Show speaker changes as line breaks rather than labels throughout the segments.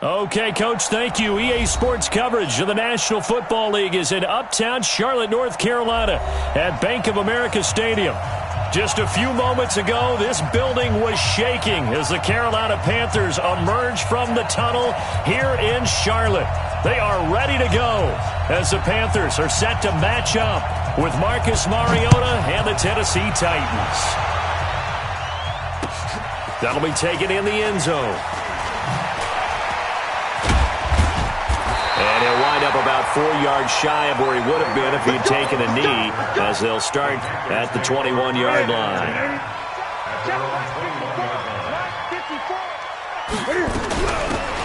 Okay, Coach, thank you. EA Sports coverage of the National Football League is in uptown Charlotte, North Carolina at Bank of America Stadium. Just a few moments ago, this building was shaking as the Carolina Panthers emerged from the tunnel here in Charlotte. They are ready to go as the Panthers are set to match up with Marcus Mariota and the Tennessee Titans. That'll be taken in the end zone. And he'll wind up about 4 yards shy of where he would have been if he'd taken a knee, as they'll start at the 21-yard line.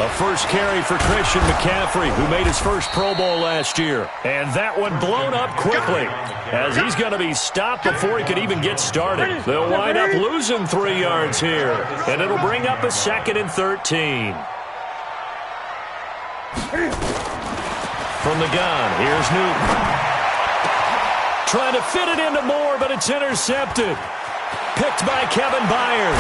A first carry for Christian McCaffrey, who made his first Pro Bowl last year. And that one blown up quickly, as he's going to be stopped before he could even get started. They'll wind up losing 3 yards here, and it'll bring up a 2nd and 13. From the gun, here's Newton. Trying to fit it into Moore, but it's intercepted. Picked by Kevin Byard.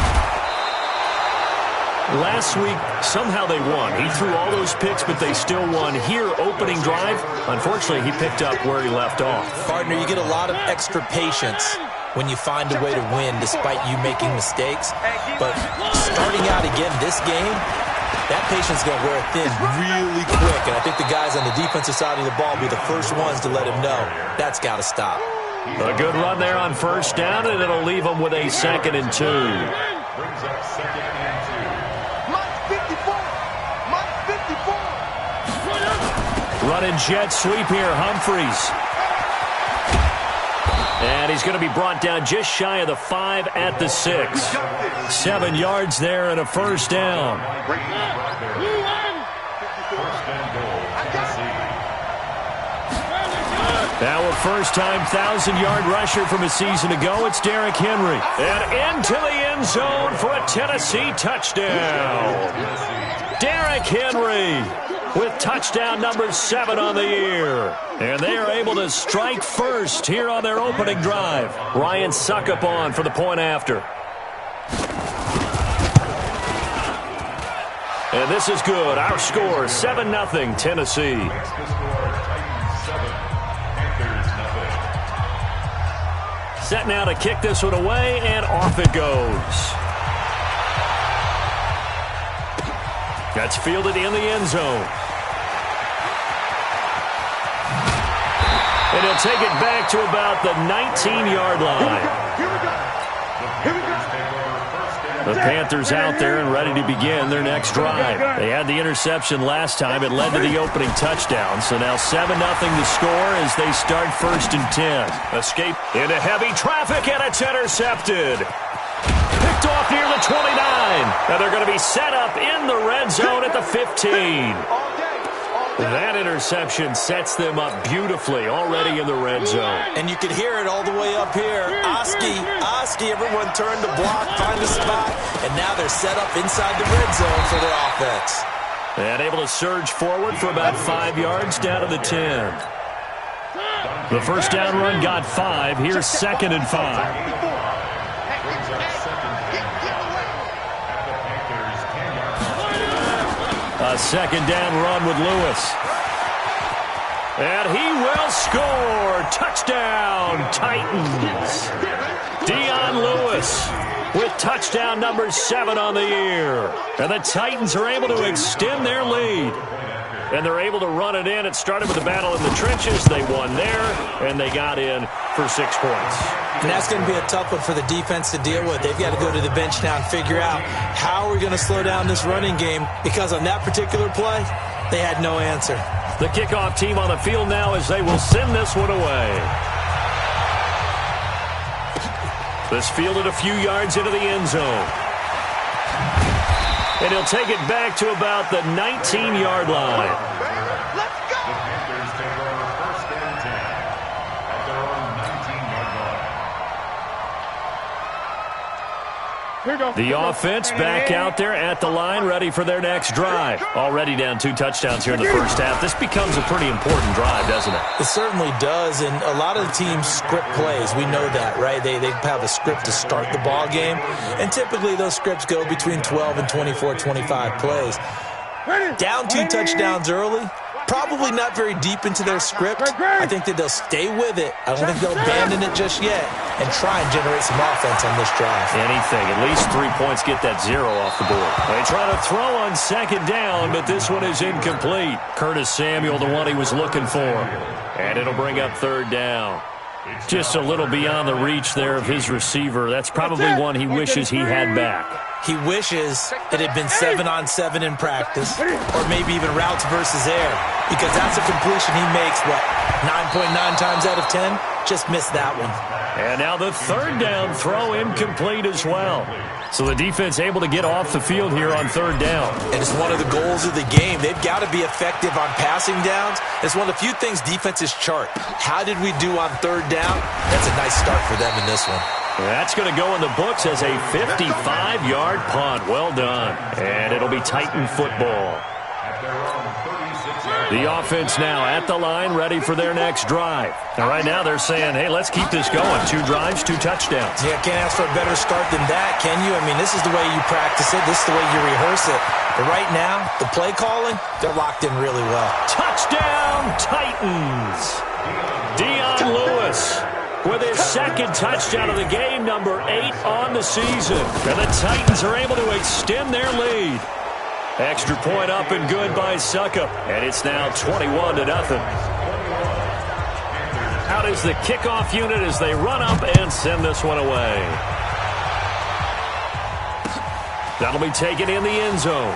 Last week, somehow they won. He threw all those picks, but they still won. Here, opening drive, unfortunately, he picked up where he left off.
Partner, you get a lot of extra patience when you find a way to win despite you making mistakes. But starting out again this game, that patience is going to wear thin really quick, and I think the guys on the defensive side of the ball will be the first ones to let him know that's got to stop.
A good run there on first down, and it'll leave them with a 2nd and 2. Running jet sweep here, Humphreys. And he's going to be brought down just shy of the 5 at the 6. 7 yards there and a first down. Now a first-time 1,000-yard rusher from a season ago. It's Derrick Henry. And into the end zone for a Tennessee touchdown. Derrick Henry with touchdown number 7 on the year. And they are able to strike first here on their opening drive. Ryan Suckup on for the point after. And this is good. Our score, 7-0 Tennessee. Set now to kick this one away, and off it goes. That's fielded in the end zone. And he'll take it back to about the 19-yard line. The Panthers out there and ready to begin their next drive. They had the interception last time. It led to the opening touchdown. So now 7-0 the score as they start 1st and 10. Escape into heavy traffic, and it's intercepted. Picked off near the 29. Now they're going to be set up in the red zone at the 15. That interception sets them up beautifully already in the red zone.
And you can hear it all the way up here. Oski, everyone turned to block, find a spot, and now they're set up inside the red zone for their offense.
And able to surge forward for about 5 yards down to the 10. The first down run got 5. Here's 2nd and 5. A 2nd down run with Lewis. And he will score. Touchdown, Titans. Dion Lewis with touchdown number 7 on the year. And the Titans are able to extend their lead. And they're able to run it in. It started with a battle in the trenches. They won there, and they got in for 6 points.
And that's going to be a tough one for the defense to deal with. They've got to go to the bench now and figure out how are we going to slow down this running game, because on that particular play, they had no answer.
The kickoff team on the field now as they will send this one away. This fielded a few yards into the end zone. And he'll take it back to about the 19-yard line. The offense back out there at the line, ready for their next drive. Already down 2 touchdowns here in the first half. This becomes a pretty important drive, doesn't it?
It certainly does, and a lot of the teams script plays. We know that, right? They have a script to start the ball game, and typically those scripts go between 12 and 24, 25 plays. Down 2 touchdowns early. Probably not very deep into their script. I think that they'll stay with it. I don't think they'll abandon it just yet and try and generate some offense on this drive.
Anything. At least 3 points, get that 0 off the board. They try to throw on second down, but this one is incomplete. Curtis Samuel, the one he was looking for. And it'll bring up third down. Just a little beyond the reach there of his receiver. That's probably one he wishes he had back.
He wishes it had been 7-on-7 in practice, or maybe even routes versus air, because that's a completion he makes, 9.9 times out of 10? Just missed that one.
And now the third down throw incomplete as well. So the defense able to get off the field here on third down.
And it's one of the goals of the game. They've got to be effective on passing downs. It's one of the few things defenses chart. How did we do on third down? That's a nice start for them in this one.
That's going to go in the books as a 55-yard punt. Well done. And it'll be Titan football. The offense now at the line, ready for their next drive. And right now they're saying, hey, let's keep this going. 2 drives, 2 touchdowns.
Yeah, can't ask for a better start than that, can you? I mean, this is the way you practice it. This is the way you rehearse it. But right now, the play calling, they're locked in really well.
Touchdown, Titans. Dion Lewis with his second touchdown of the game, number 8 on the season. And the Titans are able to extend their lead. Extra point up and good by Suckup. And it's now 21-0. Out is the kickoff unit as they run up and send this one away. That'll be taken in the end zone.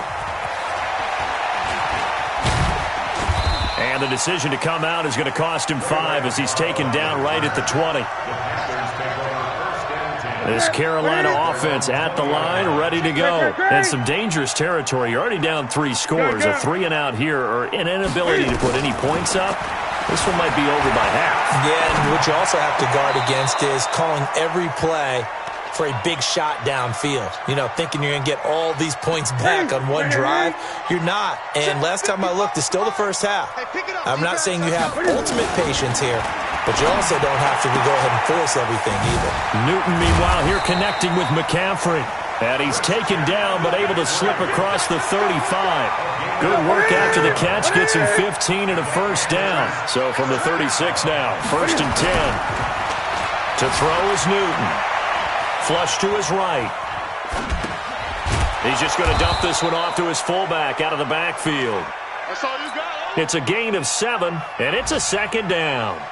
And the decision to come out is going to cost him 5 as he's taken down right at the 20. This Carolina offense at the line, ready to go. And some dangerous territory. You're already down 3 scores. A 3-and-out here, or an inability to put any points up. This one might be over by half.
Yeah, and what you also have to guard against is calling every play for a big shot downfield. You know, thinking you're going to get all these points back on one drive. You're not. And last time I looked, it's still the first half. I'm not saying you have ultimate patience here, but you also don't have to go ahead and force everything either.
Newton, meanwhile, here connecting with McCaffrey. And he's taken down, but able to slip across the 35. Good work after the catch. Gets him 15 and a first down. So from the 36 now, 1st and 10. To throw is Newton. Flush to his right. He's just going to dump this one off to his fullback out of the backfield.
That's all you got.
It's a gain of 7, and it's a 2nd down.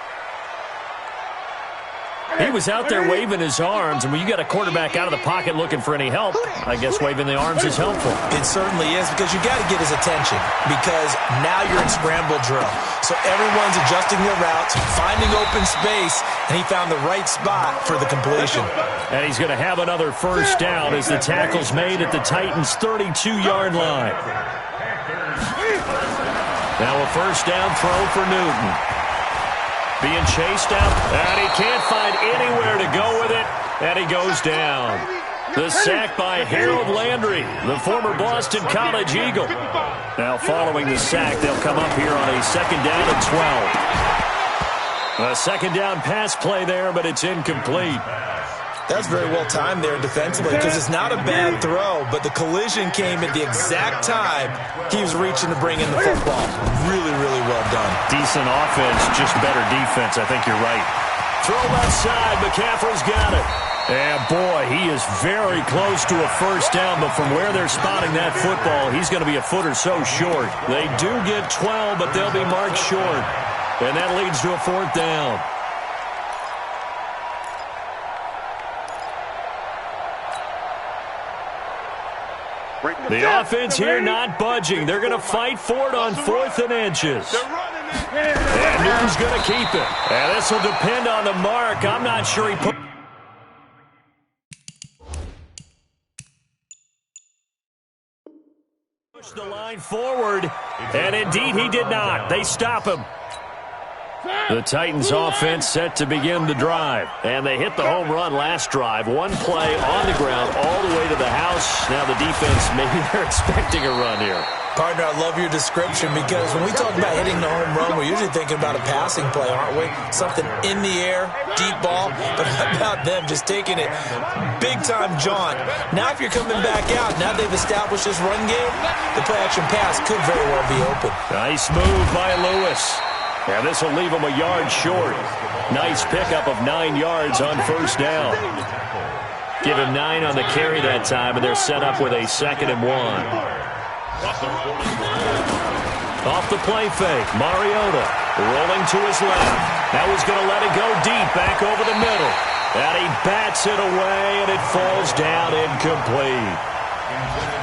He was out there waving his arms, and when you got a quarterback out of the pocket looking for any help, I guess waving the arms is helpful.
It certainly is, because you got to get his attention, because now you're in scramble drill. So everyone's adjusting their routes, finding open space, and he found the right spot for the completion.
And he's going to have another first down as the tackle's made at the Titans' 32-yard line. Now a first down throw for Newton. Being chased out, and he can't find anywhere to go with it, and he goes down. The sack by Harold Landry, the former Boston College Eagle. Now following the sack, they'll come up here on a 2nd down and 12. A 2nd down pass play there, but it's incomplete.
That's very well timed there defensively, because it's not a bad throw, but the collision came at the exact time he was reaching to bring in the football. Really, really well done.
Decent offense, just better defense. I think you're right. Throw left side. McCaffrey's got it. And, boy, he is very close to a first down, but from where they're spotting that football, he's going to be a foot or so short. They do get 12, but they'll be marked short. And that leads to a 4th down. The offense here not budging. They're going to fight for it on 4th and inches. And Newton's going to keep it. And this will depend on the mark. I'm not sure he put... Push the line forward. And indeed he did not. They stop him. The Titans offense set to begin the drive. And they hit the home run last drive. One play on the ground all the way to the house. Now the defense, maybe they're expecting a run here.
Partner, I love your description because when we talk about hitting the home run, we're usually thinking about a passing play, aren't we? Something in the air, deep ball. But how about them just taking it big-time jaunt? Now if you're coming back out, now they've established this run game, the play-action pass could very well be open.
Nice move by Lewis. And this will leave him a yard short. Nice pickup of 9 yards on first down. Give him 9 on the carry that time, and they're set up with a 2nd and 1. Off the play fake, Mariota rolling to his left. Now he's going to let it go deep, back over the middle. And he bats it away, and it falls down incomplete.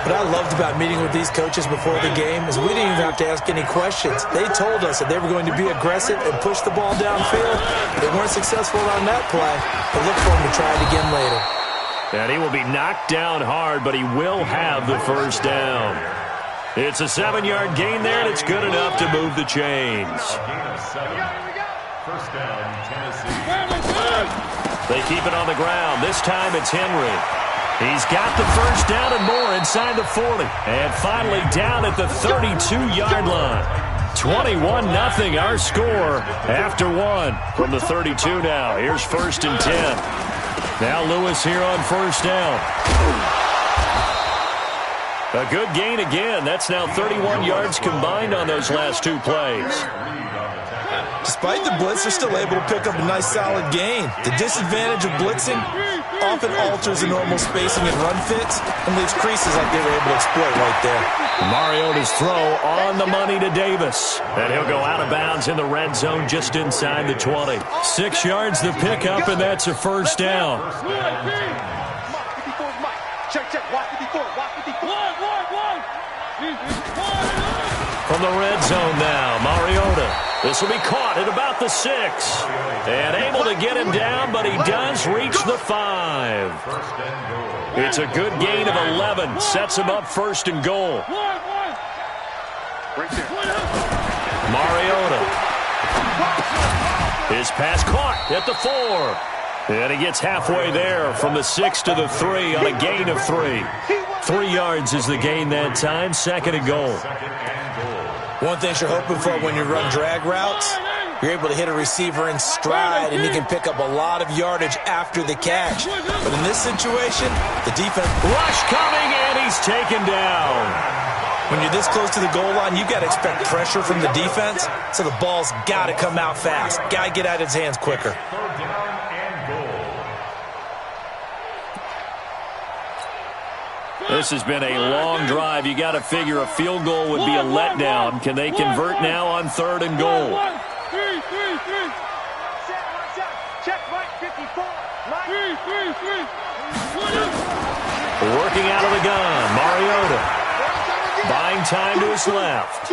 What I loved about meeting with these coaches before the game is we didn't even have to ask any questions. They told us that they were going to be aggressive and push the ball downfield. They weren't successful on that play, but look for them to try it again later.
And he will be knocked down hard, but he will have the first down. It's a 7-yard gain there, and it's good enough to move the chains.
First down, Tennessee.
They keep it on the ground. This time it's Henry. He's got the first down and more inside the 40. And finally down at the 32-yard line. 21-0 our score after 1 from the 32 now. Here's 1st and 10. Now Lewis here on first down. A good gain again. That's now 31 yards combined on those last 2 plays.
Despite the blitz, they're still able to pick up a nice solid gain. The disadvantage of blitzing often alters the normal spacing and run fits and leaves creases like they were able to exploit right there.
Mariota's throw on the money to Davis. And he'll go out of bounds in the red zone just inside the 20. 6 yards the pickup, and that's a first down. From the red zone now, Mariota. This will be caught at about the 6. And able to get him down, but he does reach the 5. It's a good gain of 11. Sets him up 1st and goal. Mariota. His pass caught at the 4. And he gets halfway there from the 6 to the 3 on a gain of 3. 3 yards is the gain that time. 2nd and goal.
One thing you're hoping for when you run drag routes, you're able to hit a receiver in stride, and he can pick up a lot of yardage after the catch. But in this situation, the defense...
Rush coming, and he's taken down.
When you're this close to the goal line, you've got to expect pressure from the defense, so the ball's got to come out fast. Got to get out of his hands quicker.
This has been a long drive. You got to figure a field goal would be a letdown. Can they convert now on 3rd and goal? Working out of the gun, Mariota. Buying time to his left.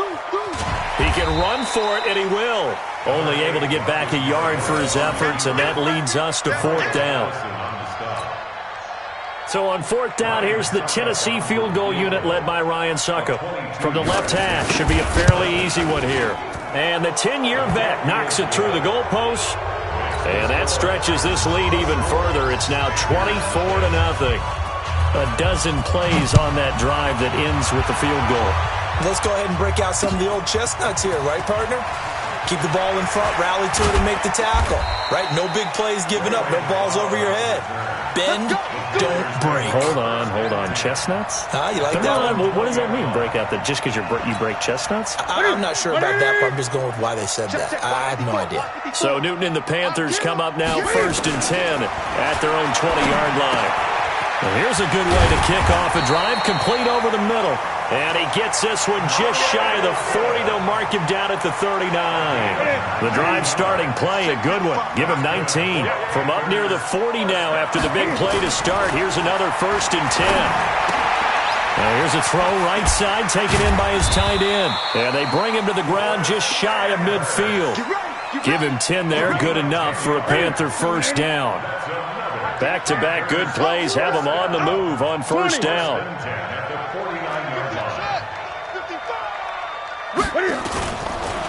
He can run for it, and he will. Only able to get back a yard for his efforts, and that leads us to 4th down. So on 4th down, here's the Tennessee field goal unit led by Ryan Suckup. From the left hash, should be a fairly easy one here. And the 10-year vet knocks it through the goalpost. And that stretches this lead even further. It's now 24-0. A dozen plays on that drive that ends with the field goal.
Let's go ahead and break out some of the old chestnuts here, right, partner? Keep the ball in front, rally to it, and make the tackle. Right? No big plays given up. No balls over your head. Bend, don't break.
Hold on. Chestnuts?
You like
Come
that
on.
one?
What does that mean, break out that just because you break chestnuts?
I'm not sure about that, but I'm just going with why they said that. I have no idea.
So Newton and the Panthers come up now 1st and 10 at their own 20-yard line. And here's a good way to kick off a drive, complete over the middle. And he gets this one just shy of the 40. They'll mark him down at the 39. The drive starting play, a good one. Give him 19. From up near the 40 now after the big play to start. Here's another 1st and 10. And here's a throw right side taken in by his tight end. And they bring him to the ground just shy of midfield. Give him 10 there, good enough for a Panther first down. Back-to-back good plays have him on the move on first down.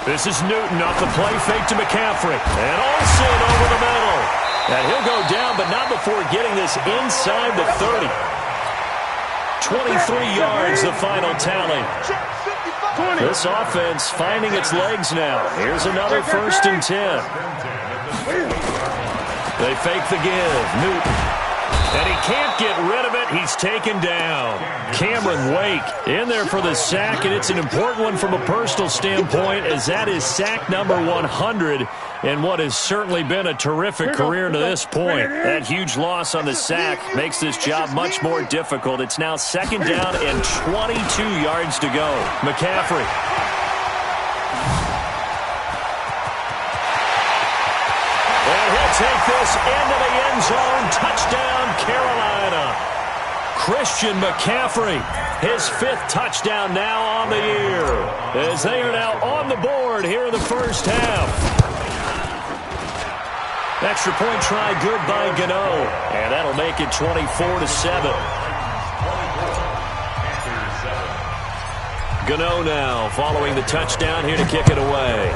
This is Newton off the play fake to McCaffrey. And Olsen over the middle. And he'll go down, but not before getting this inside the 30. 23 yards, the final tally. This offense finding its legs now. Here's another 1st and 10. They fake the give. Newton. And he can't get rid of it. He's taken down. Cameron Wake in there for the sack, and it's an important one from a personal standpoint, as that is sack number 100 in what has certainly been a terrific career to this point. That huge loss on the sack makes this job much more difficult. It's now 2nd down and 22 yards to go. McCaffrey. Take this into the end zone. Touchdown, Carolina. Christian McCaffrey, his 5th touchdown now on the year, as they are now on the board here in the first half. Extra point try good by Gano, and that'll make it 24-7. Gano now following the touchdown here to kick it away.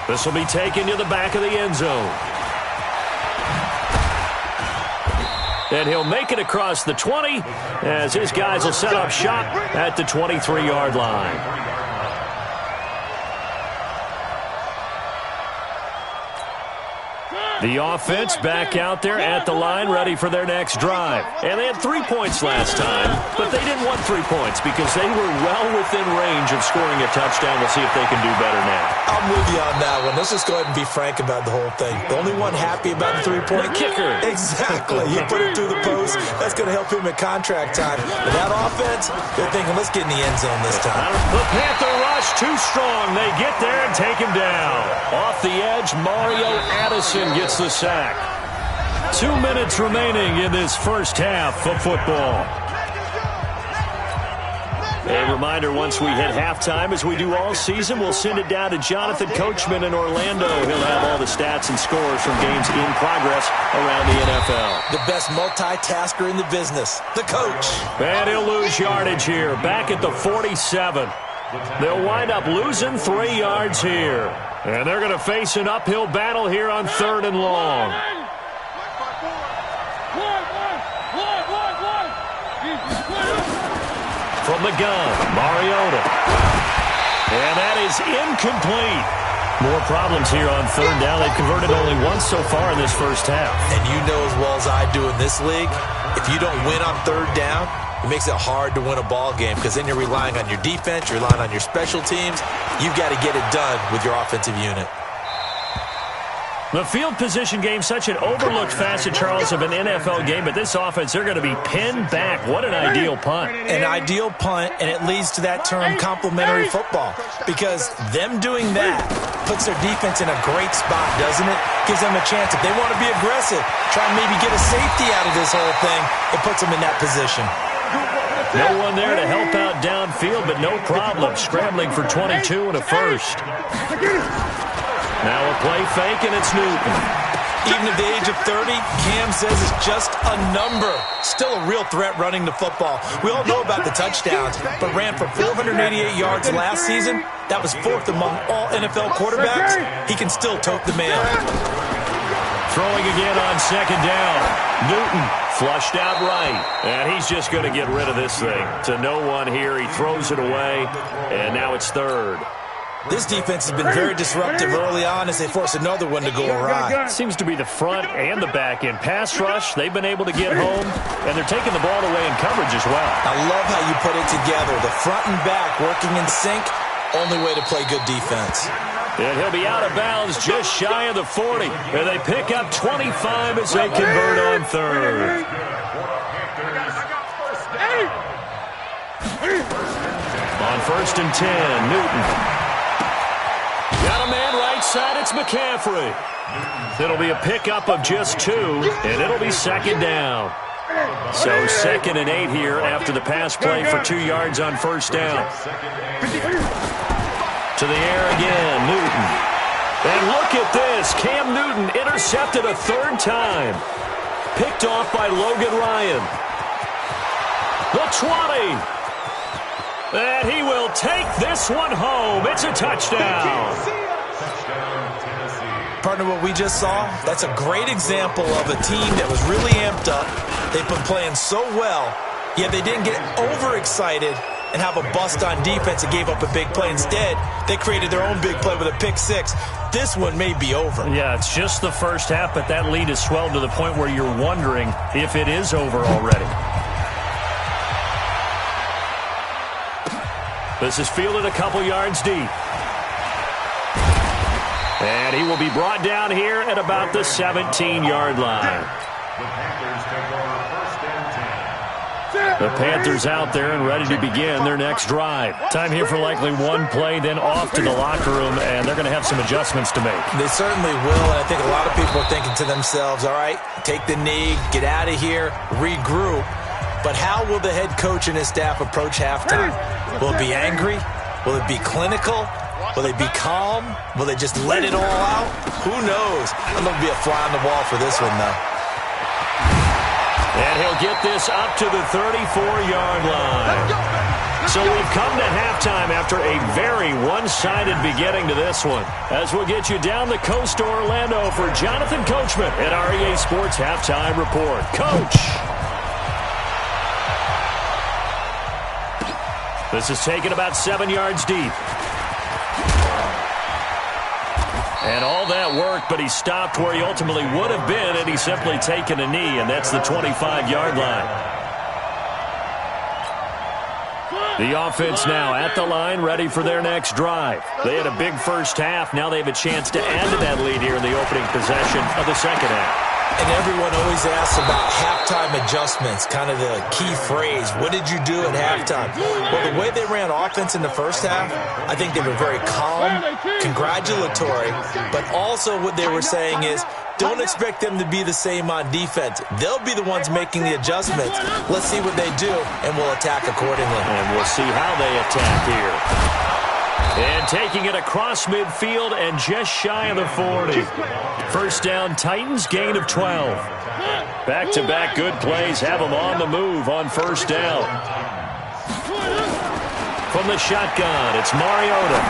This will be taken to the back of the end zone. And he'll make it across the 20 as his guys will set up shop at the 23-yard line. The offense back out there at the line, ready for their next drive. And they had 3 points last time, but they didn't want 3 points because they were well within range of scoring a touchdown. We'll see if they can do better now.
I'm with you on that one. Let's just go ahead and be frank about the whole thing. The only one happy about the 3-point
kicker.
Exactly. He put it through the post. That's going to help him at contract time. But that offense, they're thinking, let's get in the end zone this time.
The Panther rush too strong. They get there and take him down. Off the edge, Mario Addison gets the sack. 2 minutes remaining in this first half of football. A reminder, once we hit halftime, as we do all season, we'll send it down to Jonathan Coachman in Orlando. He'll have all the stats and scores from games in progress around the NFL.
The best multitasker in the business, the coach.
And he'll lose yardage here, back at the 47. They'll wind up losing 3 yards here. And they're going to face an uphill battle here on 3rd and long. From the gun, Mariota. And that is incomplete. More problems here on 3rd down. They've converted only once so far in this first half.
And you know as well as I do in this league, if you don't win on 3rd down, it makes it hard to win a ball game because then you're relying on your defense, you're relying on your special teams. You've got to get it done with your offensive unit.
The field position game, such an overlooked facet, Charles, of an NFL game, but this offense, they're going to be pinned back. What an ideal punt.
An ideal punt, and it leads to that term complementary football, because them doing that puts their defense in a great spot, doesn't it? Gives them a chance. If they want to be aggressive, try and maybe get a safety out of this whole thing, it puts them in that position.
No one there to help out downfield, but no problem. Scrambling for 22 and a first. Now a play fake, and it's Newton.
Even at the age of 30, Cam says it's just a number. Still a real threat running the football. We all know about the touchdowns, but ran for 488 yards last season. That was 4th among all NFL quarterbacks. He can still tote the mail.
Throwing again on 2nd down. Newton flushed out right. And he's just going to get rid of this thing. To no one here. He throws it away. And now it's 3rd.
This defense has been very disruptive early on as they force another one to go awry.
Seems to be the front and the back end. Pass rush, they've been able to get home, and they're taking the ball away in coverage as well.
I love how you put it together. The front and back working in sync, only way to play good defense.
And he'll be out of bounds just shy of the 40. And they pick up 25 as they convert on 3rd. On 1st and 10, Newton. Got a man right side, it's McCaffrey. It'll be a pickup of just 2, and it'll be 2nd down. So 2nd and 8 here after the pass play for 2 yards on 1st down. To the air again, Newton. And look at this, Cam Newton intercepted a 3rd time. Picked off by Logan Ryan. The 20. And he will take this one home. It's a touchdown.
partner, what we just saw, that's a great example of a team that was really amped up. They've been playing so well, yet they didn't get overexcited and have a bust on defense and gave up a big play. Instead, they created their own big play with a pick six. This one may be over.
Yeah, it's just the first half, but that lead has swelled to the point where you're wondering if it is over already. This is fielded a couple yards deep. And he will be brought down here at about the 17-yard line. The Panthers out there and ready to begin their next drive. Time here for likely one play, then off to the locker room, and they're going to have some adjustments to make.
They certainly will, and I think a lot of people are thinking to themselves, all right, take the knee, get out of here, regroup. But how will the head coach and his staff approach halftime? Will it be angry? Will it be clinical? Will they be calm? Will they just let it all out? Who knows? I'm going to be a fly on the wall for this one, though.
And he'll get this up to the 34-yard line. So we've come to halftime after a very one-sided beginning to this one. As we'll get you down the coast to Orlando for Jonathan Coachman at our EA Sports Halftime Report. Coach! This is taken about 7 yards deep. And all that work, but he stopped where he ultimately would have been had he simply taken a knee, and that's the 25-yard line. The offense now at the line, ready for their next drive. They had a big first half. Now they have a chance to add to that lead here in the opening possession of the second half.
And everyone always asks about halftime adjustments, kind of the key phrase. What did you do at halftime? Well, the way they ran offense in the first half, I think they were very calm, congratulatory, but also what they were saying is, don't expect them to be the same on defense. They'll be the ones making the adjustments. Let's see what they do, and we'll attack accordingly.
And we'll see how they attack here. And taking it across midfield and just shy of the 40. First down, Titans, gain of 12. Back-to-back good plays have them on the move on first down. From the shotgun, it's Mariota.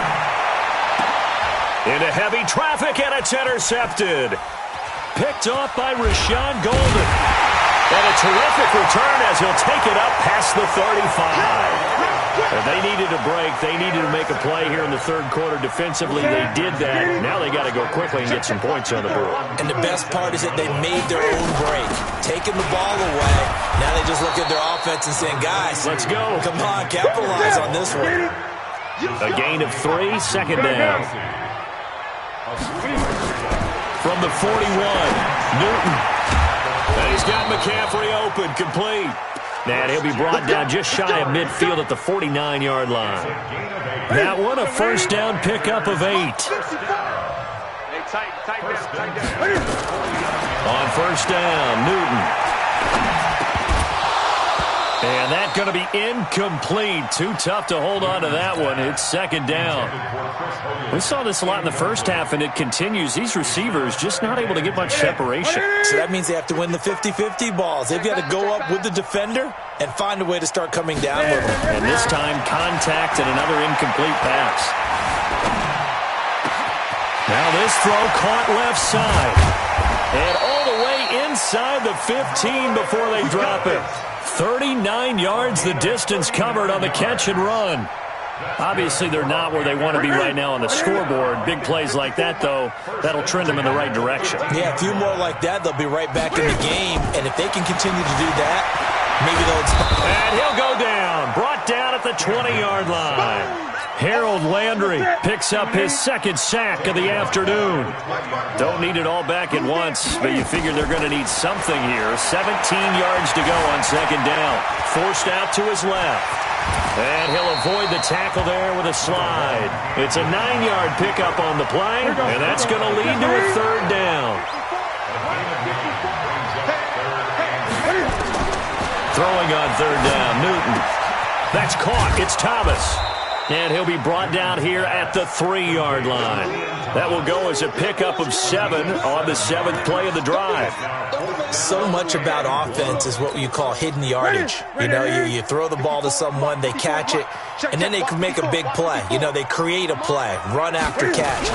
Into heavy traffic, and it's intercepted. Picked off by Rashawn Golden. And a terrific return as he'll take it up past the 35. And they needed a break. They needed to make a play here in the third quarter defensively. They did that. Now they got to go quickly and get some points on the board.
And the best part is that they made their own break, taking the ball away. Now they just look at their offense and saying, guys,
let's go.
Come on, capitalize on this one.
A gain of 3, second down. From the 41, Newton. And he's got McCaffrey open, complete. And he'll be brought down just shy of midfield at the 49-yard line. That one, a first down pickup of 8. On first down, Newton. And that's going to be incomplete. Too tough to hold on to that one. It's second down. We saw this a lot in the first half, and it continues. These receivers just not able to get much separation.
So that means they have to win the 50-50 balls. They've got to go up with the defender and find a way to start coming down with them.
And this time, contact and another incomplete pass. Now this throw caught left side. And all the way inside the 15 before they drop it. 39 yards the distance covered on the catch and run. Obviously, they're not where they want to be right now on the scoreboard. Big plays like that, though, that'll trend them in the right direction.
Yeah, a few more like that, they'll be right back in the game. And if they can continue to do that, maybe they'll...
And he'll go down. Brought down at the 20-yard line. Harold Landry picks up his second sack of the afternoon. Don't need it all back at once, but you figure they're going to need something here. 17 yards to go on second down. Forced out to his left. And he'll avoid the tackle there with a slide. It's a 9-yard pickup on the play, and that's going to lead to a third down. Throwing on third down, Newton. That's caught. It's Thomas. And he'll be brought down here at the 3-yard line. That will go as a pickup of 7 on the 7th play of the drive.
So much about offense is what you call hidden yardage. You know, you throw the ball to someone, they catch it, and then they can make a big play. You know, they create a play, run after catch.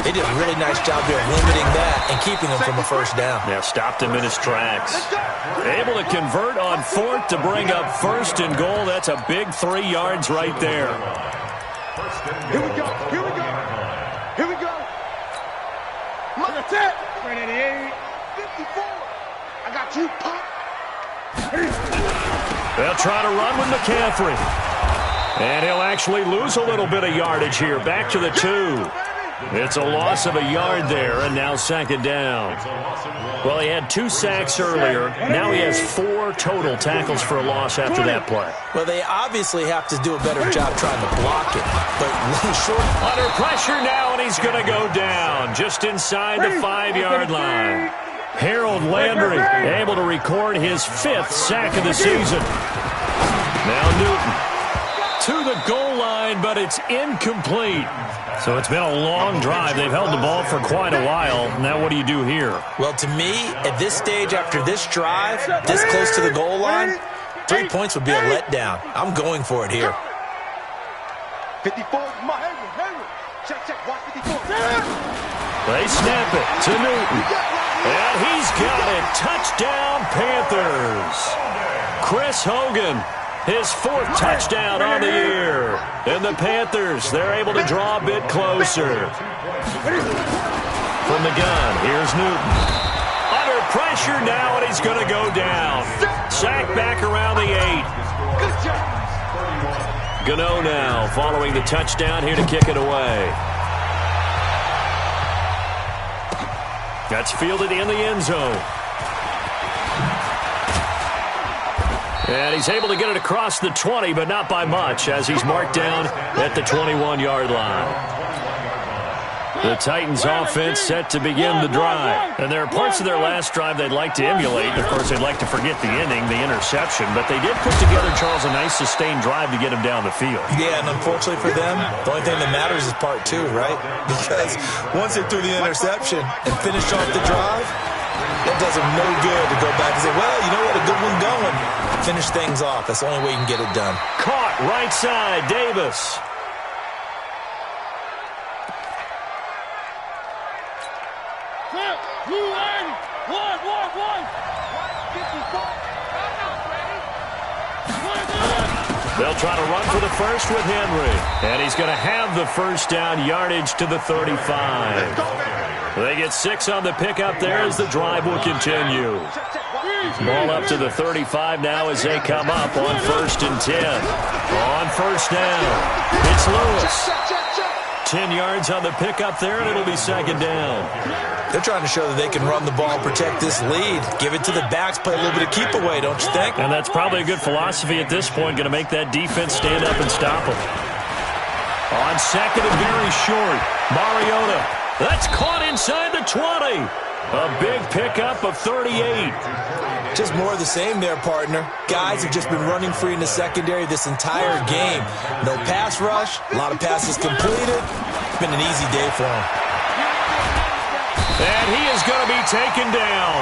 They did a really nice job there of limiting that and keeping him from a first down.
Yeah, stopped him in his tracks. Able to convert on 4th to bring up 1st and goal. That's a big 3 yards right there.
Here we go. Here we go. Here we go. That's it. 388. 54. I got you, Pop.
They'll try to run with McCaffrey. And he'll actually lose a little bit of yardage here. Back to the 2. It's a loss of a yard there, and now 2nd down. Well, he had 2 sacks earlier. Now he has 4 total tackles for a loss after that play.
Well, they obviously have to do a better job trying to block it. But short.
Under pressure now, and he's going to go down just inside the 5-yard line. Harold Landry able to record his 5th sack of the season. Now Newton to the goal line, but it's incomplete. So it's been a long drive. They've held the ball for quite a while. Now what do you do here?
Well, to me, at this stage after this drive, this close to the goal line, 3 points would be a letdown. I'm going for it here.
54. Henry. Check. Watch 54.
They snap it to Newton. And he's got it. Touchdown, Panthers. Chris Hogan, his 4th touchdown on the year. And the Panthers, they're able to draw a bit closer. From the gun, here's Newton. Under pressure now, and he's going to go down. Sacked back around the 8. Gano now following the touchdown here to kick it away. That's fielded in the end zone. And he's able to get it across the 20, but not by much, as he's marked down at the 21-yard line. The Titans offense set to begin the drive. And there are parts of their last drive they'd like to emulate. Of course, they'd like to forget the ending, the interception. But they did put together, Charles, a nice sustained drive to get him down the field.
Yeah, and unfortunately for them, the only thing that matters is part 2, right? Because once they threw the interception and finished off the drive, that does them no good to go back and say, well, you know what, a good one going. Finish things off. That's the only way you can get it done.
Caught right side, Davis. They'll try to run for the 1st with Henry. And he's going to have the 1st down, yardage to the 35. They get 6 on the pickup there as the drive will continue. Ball up to the 35 now as they come up on 1st and 10. On 1st down, it's Lewis. 10 yards on the pickup there, and it'll be 2nd down.
They're trying to show that they can run the ball and protect this lead. Give it to the backs, play a little bit of keep away, don't you think?
And that's probably a good philosophy at this point, going to make that defense stand up and stop them. On 2nd and very short, Mariota. That's caught inside the 20. A big pickup of 38.
Just more of the same there, partner. Guys have just been running free in the secondary this entire game. No pass rush, a lot of passes completed. It's been an easy day for them.
And he is going to be taken down.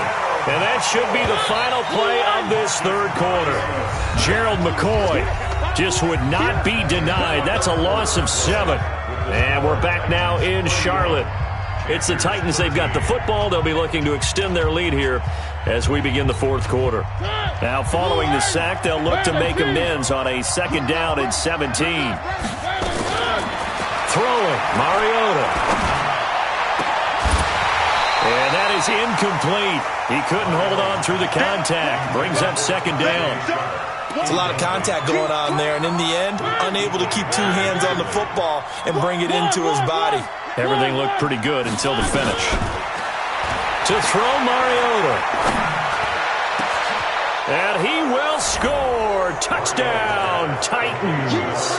And that should be the final play of this 3rd quarter. Gerald McCoy just would not be denied. That's a loss of 7. And we're back now in Charlotte. It's the Titans. They've got the football. They'll be looking to extend their lead here as we begin the 4th quarter. Now, following the sack, they'll look to make amends on a 2nd down and 17. Throwing, Mariota. And that is incomplete. He couldn't hold on through the contact. Brings up 2nd down.
It's a lot of contact going on there, and in the end, unable to keep 2 hands on the football and bring it into his body.
Everything looked pretty good until the finish. To throw, Mariota. And he will score. Touchdown, Titans.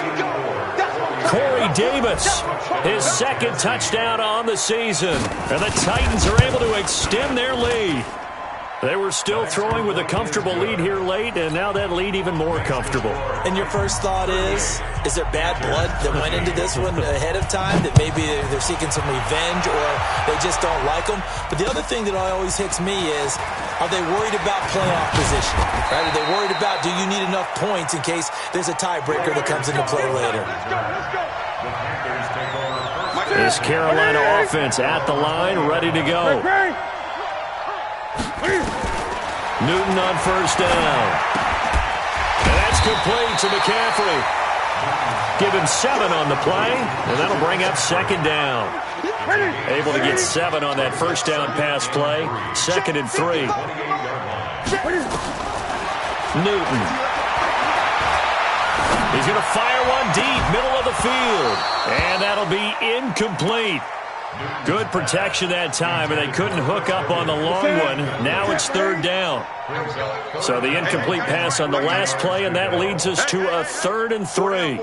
Corey Davis, his 2nd touchdown on the season. And the Titans are able to extend their lead. They were still throwing with a comfortable lead here late, and now that lead even more comfortable.
And your first thought is there bad blood that went into this one ahead of time, that maybe they're seeking some revenge or they just don't like them? But the other thing that always hits me is, are they worried about playoff position? Right? Are they worried about, do you need enough points in case there's a tiebreaker that comes into play later?
This Carolina offense at the line, ready to go. Newton on first down. And that's complete to McCaffrey. Give him 7 on the play, and that'll bring up second down. Able to get 7 on that first down pass play. 2nd and 3. Newton. He's going to fire one deep, middle of the field. And that'll be incomplete. Good protection that time, and they couldn't hook up on the long one. Now it's 3rd down. So the incomplete pass on the last play, and that leads us to a 3rd and 3.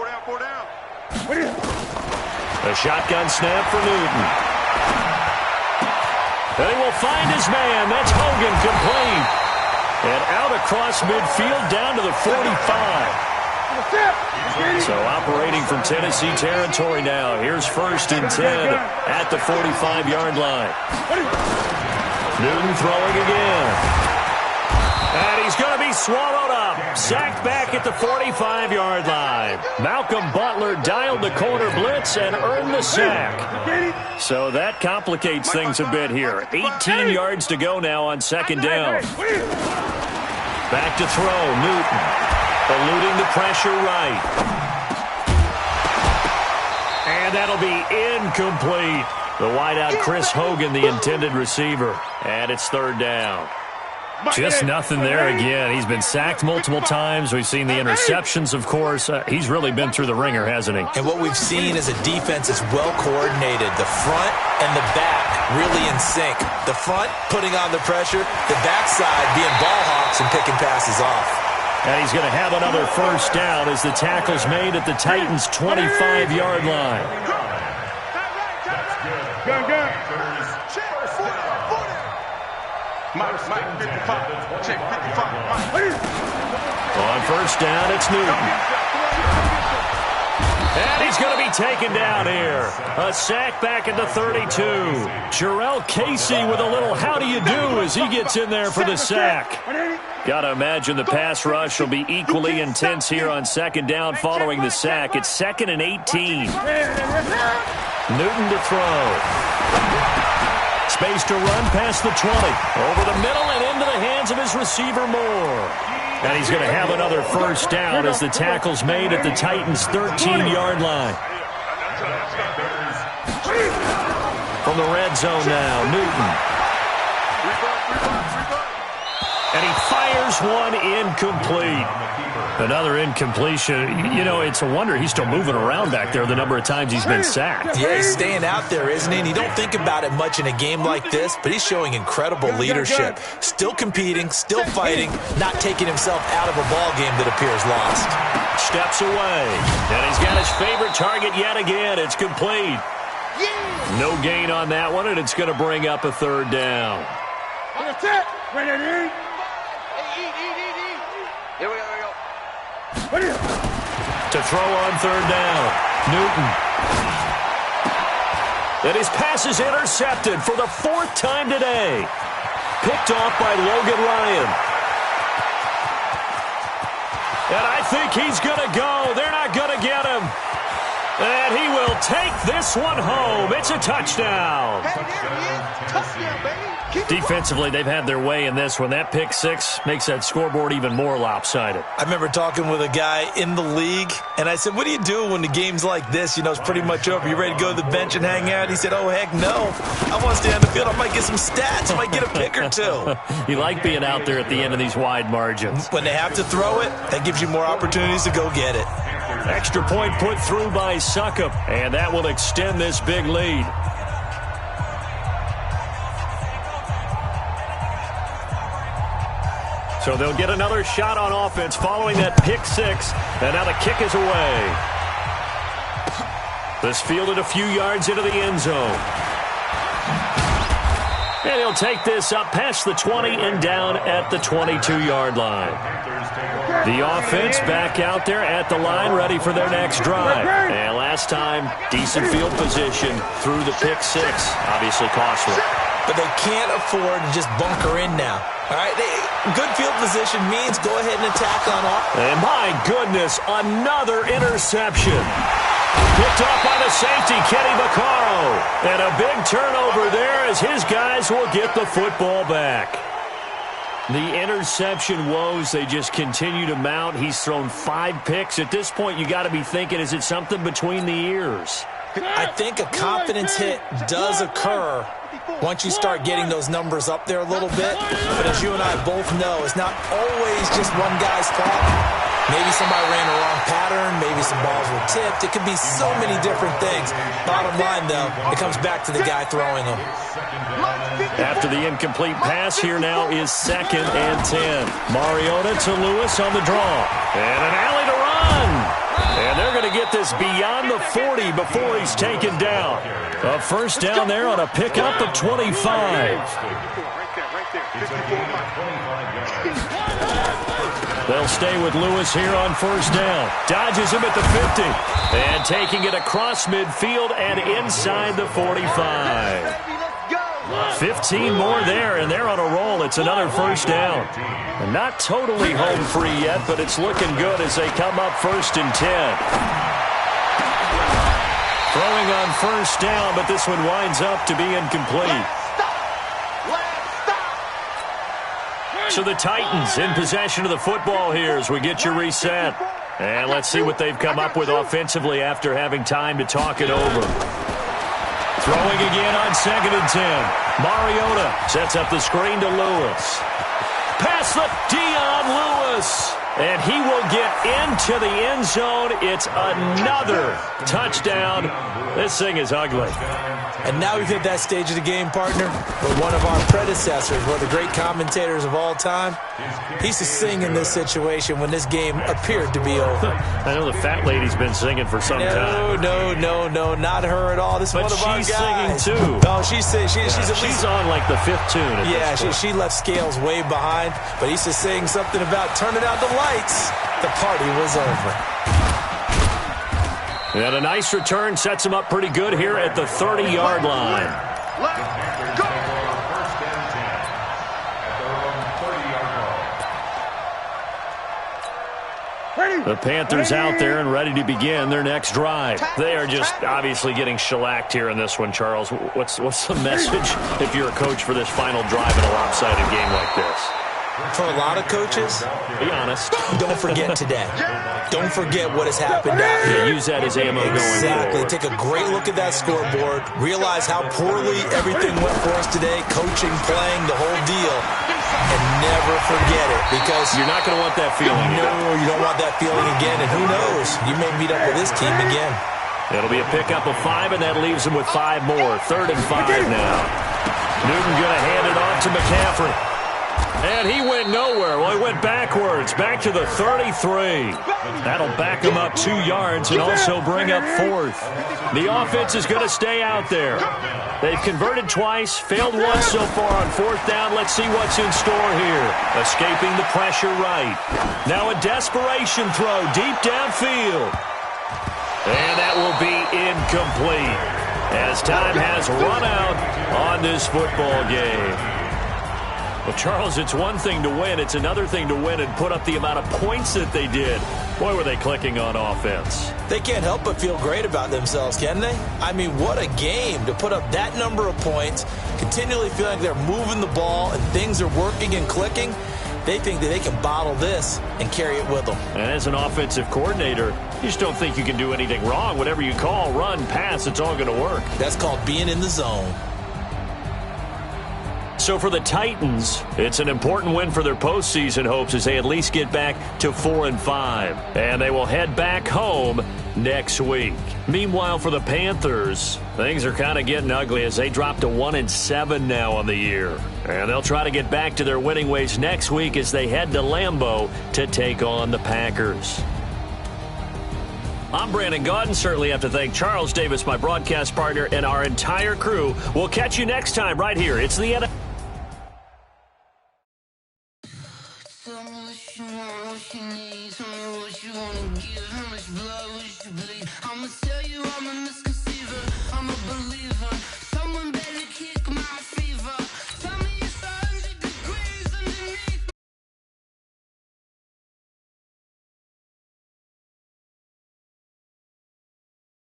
A shotgun snap for Newton. And he will find his man. That's Hogan, complete. And out across midfield down to the 45. So operating from Tennessee territory now. Here's 1st and 10 at the 45-yard line. Newton throwing again. And he's going to be swallowed up. Sacked back at the 45-yard line. Malcolm Butler dialed the corner blitz and earned the sack. So that complicates things a bit here. 18 yards to go now on 2nd down. Back to throw, Newton. Eluding the pressure right. And that'll be incomplete. The wideout Chris Hogan, the intended receiver. And it's 3rd down. Just nothing there again. He's been sacked multiple times. We've seen the interceptions, of course. He's really been through the ringer, hasn't he?
And what we've seen is a defense that's well coordinated. The front and the back really in sync. The front putting on the pressure. The backside being ball hawks and picking passes off.
And he's going to have another first down as the tackle's made at the Titans' 25-yard line. On first down, it's Newton. And he's going to be taken down here. A sack back at the 32. Jarrell Casey with a little how do you do as he gets in there for the sack. Got to imagine the pass rush will be equally intense here on 2nd down following the sack. It's 2nd and 18. Newton to throw. Space to run past the 20. Over the middle and into the hands of his receiver Moore. And he's going to have another first down as the tackle's made at the Titans' 13-yard line. From the red zone now, Newton. And he fires one incomplete. Another incompletion. You know, it's a wonder he's still moving around back there the number of times he's been sacked.
Yeah, he's staying out there, isn't he? And you don't think about it much in a game like this, but he's showing incredible leadership. Still competing, still fighting, not taking himself out of a ball game that appears lost.
Steps away. And he's got his favorite target yet again. It's complete. No gain on that one, and it's going to bring up a 3rd down.
Here we go.
To throw on 3rd down, Newton. And his pass is intercepted for the 4th time today. Picked off by Logan Ryan. And I think he's going to go. They're not going to get him. And he will take this one home. It's a touchdown.
Hey, there he is. Touchdown, baby.
Defensively, they've had their way in this one. That pick 6 makes that scoreboard even more lopsided.
I remember talking with a guy in the league, and I said, what do you do when the game's like this? You know, it's pretty much over. You ready to go to the bench and hang out? He said, oh, heck no. I want to stay on the field. I might get some stats. I might get a pick or 2.
You like being out there at the end of these wide margins.
When they have to throw it, that gives you more opportunities to go get it.
Extra point put through by Succop, and that will extend this big lead. So they'll get another shot on offense following that pick 6, and now the kick is away. This fielded a few yards into the end zone. And he'll take this up past the 20 and down at the 22-yard line. The offense back out there at the line, ready for their next drive. And last time, decent field position through the pick six. Obviously costly.
But they can't afford to just bunker in now. All right, good field position means go ahead and attack on off.
And my goodness, another interception. Picked off by the safety, Kenny Vaccaro. And a big turnover there as his guys will get the football back. The interception woes, they just continue to mount. He's thrown 5 picks. At this point, you got to be thinking, is it something between the ears?
I think a confidence hit does occur once you start getting those numbers up there a little bit. But as you and I both know, it's not always just one guy's fault. Maybe somebody ran a wrong pattern. Maybe some balls were tipped. It could be so many different things. Bottom line, though, it comes back to the guy throwing them.
After the incomplete pass, here now is 2nd and 10. Mariota to Lewis on the draw. And an alley to run. And they're going to get this beyond the 40 before he's taken down. A first down there on a pickup of 25. They'll stay with Lewis here on first down. Dodges him at the 50. And taking it across midfield and inside the 45. 15 more there, and they're on a roll. It's another first down. And not totally home free yet, but it's looking good as they come up 1st and 10. Throwing on first down, but this one winds up to be incomplete. So the Titans in possession of the football here as we get you reset. And let's see what they've come up with offensively after having time to talk it over. Throwing again on 2nd and 10. Mariota sets up the screen to Lewis. Pass the Dion Lewis. And he will get into the end zone. It's another touchdown. This thing is ugly.
And now we've hit that stage of the game, partner, where one of our predecessors, one of the great commentators of all time, he used to sing in this situation when this game appeared to be over.
I know the fat lady's been singing for some time.
No, not her at all. This is one of our guys.
But she's singing, too.
No, she's
on like the 5th tune.
Yeah, she left Scales way behind, but he used to sing something about turning out the lights. The party was over.
And a nice return sets him up pretty good here at the 30-yard line.
Let's go.
The Panthers out there and ready to begin their next drive. They are just obviously getting shellacked here in this one, Charles. What's the message if you're a coach for this final drive in a lopsided game like this?
For a lot of coaches,
be honest.
Don't forget today. Don't forget what has happened out here.
Use that as ammo going forward.
Exactly. Take a great look at that scoreboard. Realize how poorly everything went for us today. Coaching, playing, the whole deal. And never forget it, because
you're not going to want that feeling.
No, you don't want that feeling again. And who knows? You may meet up with this team again.
It'll be a pickup of 5, and that leaves them with 5 more. 3rd and 5 now. Newton going to hand it off to McCaffrey. And he went nowhere. Well, he went backwards, back to the 33. That'll back him up 2 yards and also bring up 4th. The offense is going to stay out there. They've converted twice, failed once so far on 4th down. Let's see what's in store here. Escaping the pressure right. Now a desperation throw deep downfield. And that will be incomplete as time has run out on this football game. Well, Charles, it's one thing to win. It's another thing to win and put up the amount of points that they did. Boy, were they clicking on offense.
They can't help but feel great about themselves, can they? I mean, what a game to put up that number of points, continually feel like they're moving the ball and things are working and clicking. They think that they can bottle this and carry it with them.
And as an offensive coordinator, you just don't think you can do anything wrong. Whatever you call, run, pass, it's all going to work.
That's called being in the zone.
So for the Titans, it's an important win for their postseason hopes as they at least get back to 4 and 5. And they will head back home next week. Meanwhile, for the Panthers, things are kind of getting ugly as they drop to 1 and 7 now on the year. And they'll try to get back to their winning ways next week as they head to Lambeau to take on the Packers. I'm Brandon Gaudin. Certainly have to thank Charles Davis, my broadcast partner, and our entire crew. We'll catch you next time right here. It's the NFL.
Tell me what you want, what you need. Tell me what you wanna give. How much blood would you bleed? I'ma tell you I'm a misconceiver. I'm a believer.